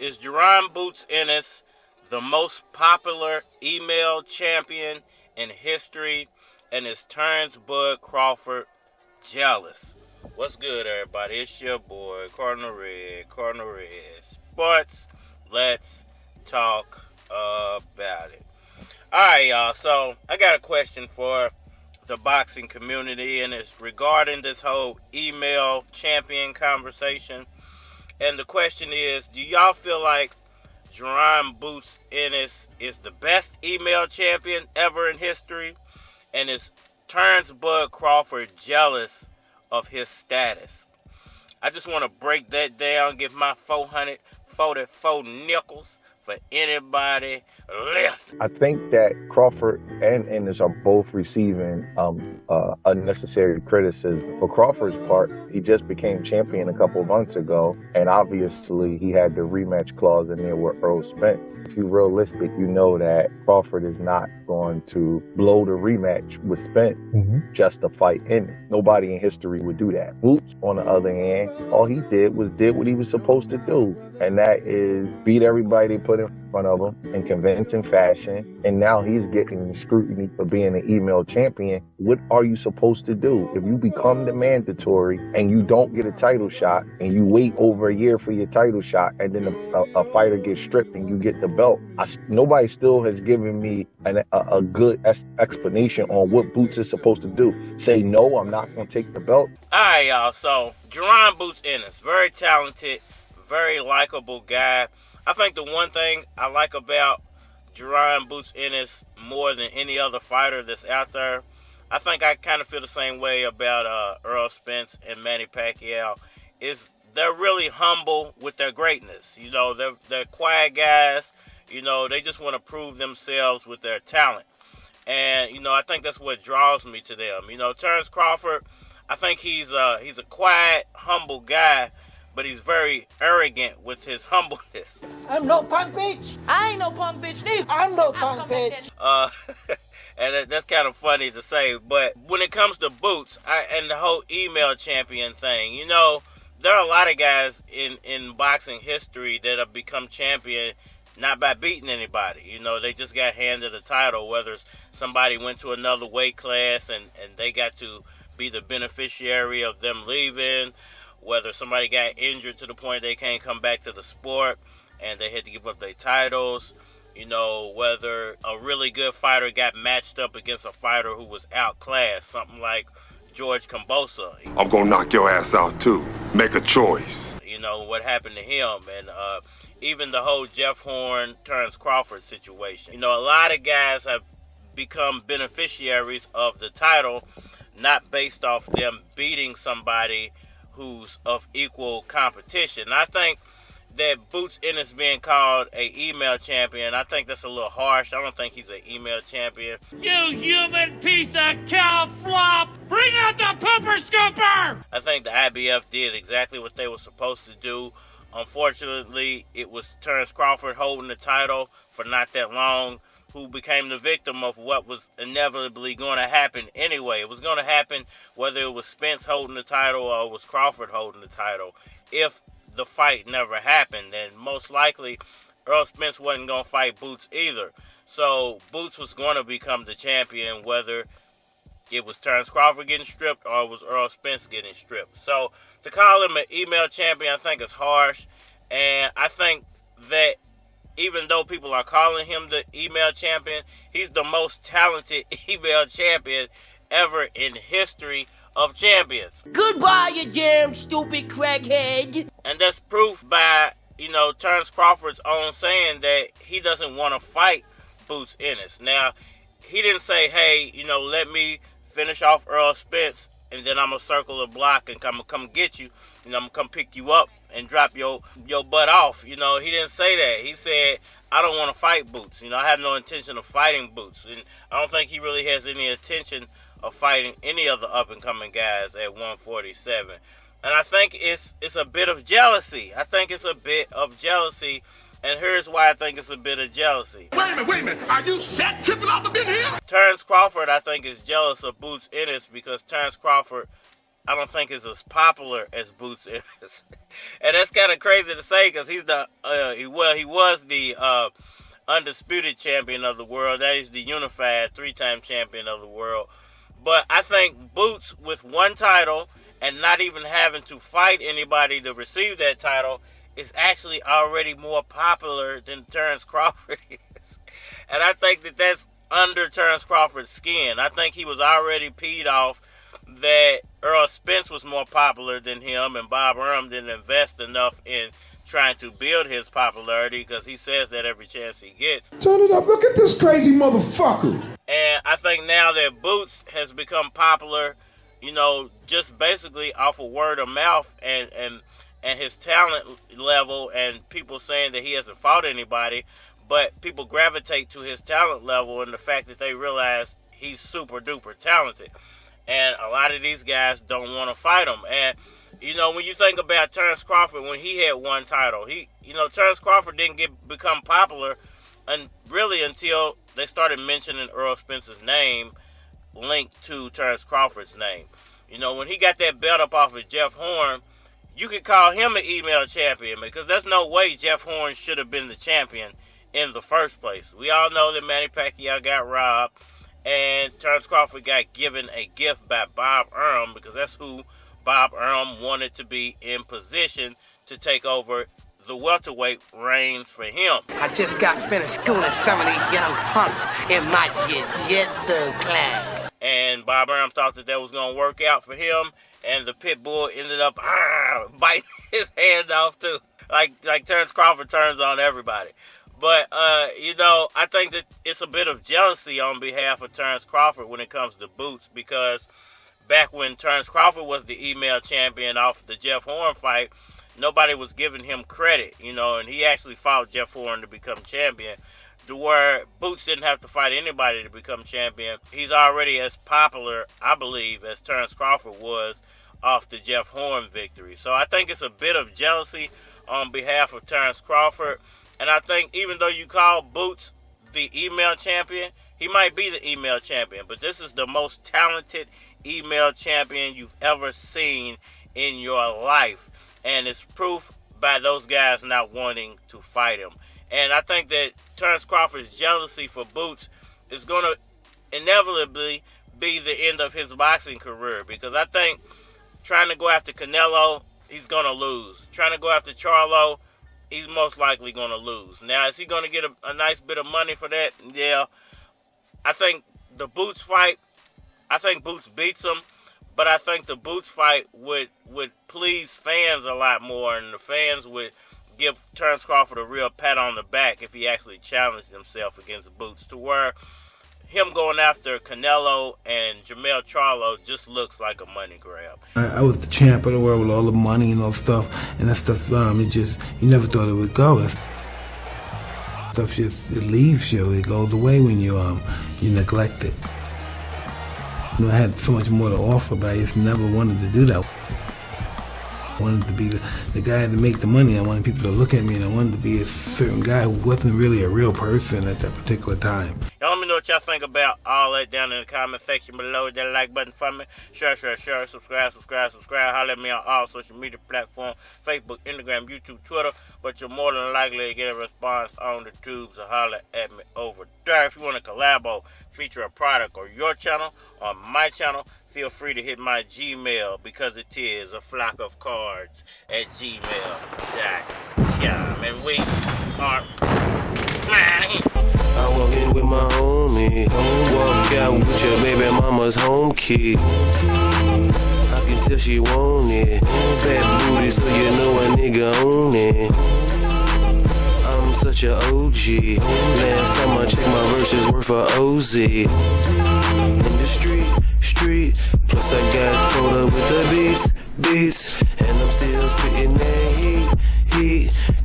Is Jaron Boots Ennis the most popular email champion in history? And is Terence Bud Crawford jealous? What's good, everybody? It's your boy, Cardinal Red Sports. Let's talk about it. Alright, y'all. So, I got a question for the boxing community, and it's regarding this whole email champion conversation. And the question is, do y'all feel like Jaron Boots Ennis is the best email champion ever in history? And is Terence Bud Crawford jealous of his status? I just want to break that down, give my 444 nickels for anybody left. I think that Crawford and Ennis are both receiving unnecessary criticism. For Crawford's part, he just became champion a couple months ago, and obviously he had the rematch clause in there with Errol Spence. If you're realistic, you know that Crawford is not going to blow the rematch with Spence just to fight Ennis. Nobody in history would do that. Boots, on the other hand, all he did what he was supposed to do, and that is beat everybody they put in front of him in convincing fashion, and now he's getting scrutiny for being an email champion. What are you supposed to do? If you become the mandatory and you don't get a title shot, and you wait over a year for your title shot, and then a fighter gets stripped and you get the belt, nobody still has given me a good explanation on what Boots is supposed to do. Say, no, I'm not going to take the belt. Alright, y'all. So, Jaron Boots Ennis, very talented, very likable guy. I think the one thing I like about Jaron Boots Ennis more than any other fighter that's out there, I think I kind of feel the same way about Errol Spence and Manny Pacquiao, is they're really humble with their greatness. You know, they're quiet guys. You know, they just want to prove themselves with their talent. And, you know, I think that's what draws me to them. You know, Terence Crawford, I think he's a quiet, humble guy, but he's very arrogant with his humbleness. I'm no punk bitch. I ain't no punk bitch neither. I'm no punk bitch. And that's kind of funny to say, but when it comes to Boots and the whole email champion thing, you know, there are a lot of guys in boxing history that have become champion not by beating anybody. You know, they just got handed a title, whether it's somebody went to another weight class and they got to be the beneficiary of them leaving, whether somebody got injured to the point they can't come back to the sport and they had to give up their titles, you know, whether a really good fighter got matched up against a fighter who was outclassed, something like George Kambosa. I'm gonna knock your ass out too. Make a choice. You know, what happened to him, and even the whole Jeff Horn, Terence Crawford situation. You know, a lot of guys have become beneficiaries of the title, not based off them beating somebody who's of equal competition. And I think that Boots Ennis being called a email champion, I think that's a little harsh. I don't think he's an email champion. You human piece of cow flop! Bring out the pooper scooper! I think the IBF did exactly what they were supposed to do. Unfortunately, it was Terence Crawford holding the title for not that long, who became the victim of what was inevitably going to happen anyway. It was going to happen whether it was Spence holding the title or it was Crawford holding the title. If the fight never happened, then most likely Errol Spence wasn't going to fight Boots either. So Boots was going to become the champion whether it was Terence Crawford getting stripped or it was Errol Spence getting stripped. So to call him an email champion, I think is harsh. And I think that even though people are calling him the email champion, he's the most talented email champion ever in history of champions. Goodbye, you damn stupid crackhead. And that's proof by, you know, Terence Crawford's own saying that he doesn't want to fight Boots Ennis. Now, he didn't say, hey, you know, let me finish off Errol Spence and then I'm going to circle the block and come get you. You know, I'm going to come pick you up and drop your butt off. You know, he didn't say that. He said, I don't want to fight Boots. You know, I have no intention of fighting Boots. And I don't think he really has any intention of fighting any of the up-and-coming guys at 147. And I think it's a bit of jealousy. And here's why I think it's a bit of jealousy. Wait a minute. Are you set tripping off up in here? Terence Crawford, I think, is jealous of Boots Ennis because Terence Crawford I don't think is as popular as Boots Ennis. And that's kind of crazy to say because he's he was the undisputed champion of the world. Now he's the unified 3-time champion of the world. But I think Boots, with one title and not even having to fight anybody to receive that title, is actually already more popular than Terence Crawford is. And I think that that's under Terence Crawford's skin. I think he was already peed off that Errol Spence was more popular than him, and Bob Arum didn't invest enough in trying to build his popularity, because he says that every chance he gets. Turn it up. Look at this crazy motherfucker. And I think now that Boots has become popular, you know, just basically off of word of mouth and his talent level, and people saying that he hasn't fought anybody, but people gravitate to his talent level and the fact that they realize he's super duper talented. And a lot of these guys don't want to fight him. And, you know, when you think about Terence Crawford, when he had one title, Terence Crawford didn't become popular really until they started mentioning Errol Spence's name linked to Terence Crawford's name. You know, when he got that belt up off of Jeff Horn, you could call him an email champion, because there's no way Jeff Horn should have been the champion in the first place. We all know that Manny Pacquiao got robbed, and Terence Crawford got given a gift by Bob Arum, because that's who Bob Arum wanted to be in position to take over the welterweight reigns for him. I just got finished schooling some of these young punks in my jiu-jitsu class. And Bob Arum thought that was going to work out for him, and the pit bull ended up biting his hand off too. Like Terence Crawford turns on everybody. But, I think that it's a bit of jealousy on behalf of Terence Crawford when it comes to Boots, because back when Terence Crawford was the email champion off the Jeff Horn fight, nobody was giving him credit, and he actually fought Jeff Horn to become champion, to where Boots didn't have to fight anybody to become champion. He's already as popular, I believe, as Terence Crawford was off the Jeff Horn victory. So I think it's a bit of jealousy on behalf of Terence Crawford. And I think even though you call Boots the email champion, he might be the email champion, but this is the most talented email champion you've ever seen in your life. And it's proof by those guys not wanting to fight him. And I think that Terence Crawford's jealousy for Boots is going to inevitably be the end of his boxing career, because I think trying to go after Canelo, he's going to lose. Trying to go after Charlo, he's most likely going to lose. Now, is he going to get a nice bit of money for that? Yeah. I think the Boots fight, I think Boots beats him, but I think the Boots fight would please fans a lot more, and the fans would give Terence Crawford a real pat on the back if he actually challenged himself against Boots, to where him going after Canelo and Jermell Charlo just looks like a money grab. I was the champ of the world with all the money and all stuff, and that stuff, you never thought it would go. That stuff it leaves you. It goes away when you neglect it. I had so much more to offer, but I just never wanted to do that. I wanted to be the guy to make the money. I wanted people to look at me, and I wanted to be a certain guy who wasn't really a real person at that particular time. Y'all let me know what y'all think about all that down in the comment section below. Hit that like button for me. Share. Subscribe. Holler at me on all social media platforms: Facebook, Instagram, YouTube, Twitter. But you're more than likely to get a response on the tubes, so holler at me over there. If you want to collabo, feature a product or your channel on my channel, feel free to hit my Gmail, because it is a flock of cards at gmail.com. And we are... I walk in with my homie, walk out with your baby mama's home key. I can tell she want it, fat booty, so you know a nigga own it. I'm such a OG, last time I checked my verses were for OZ. In the street, plus I got caught up with the beats, and I'm still spitting that heat.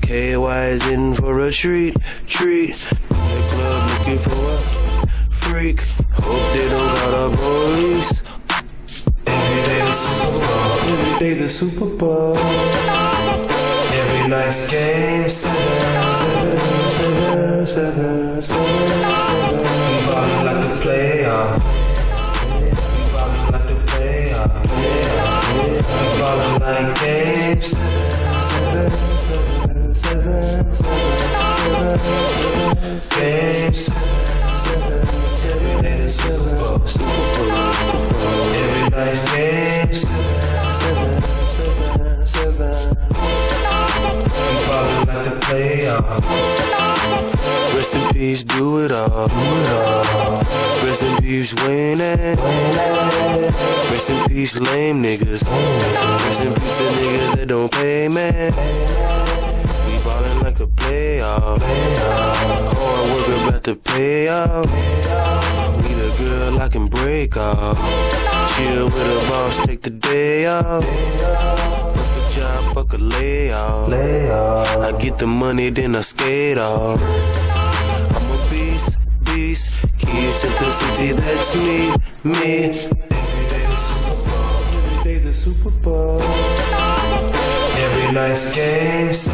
KY is in for a treat. The club looking for a freak. Hope they don't call the police. Every day's a Super Bowl. Every night's game 7. We ballin' like the playoff. We ballin' like games. Games. Every day the Super Bowl. Every night's games. We ballin' like the playoffs. Rest in peace, do it all. Rest in peace, Wayne. Rest in peace, lame niggas. Rest in peace, the niggas that don't pay, man. We ballin' like a playoff. Hard work about to pay off. Need a girl I can break off. Chill with a boss, take the day off. Fuck a job, fuck a layoff. I get the money, then I skate off. I'm a beast. Keys to the city, that's me. Every day the Super Bowl. Every day's a Super Bowl. Every night's games.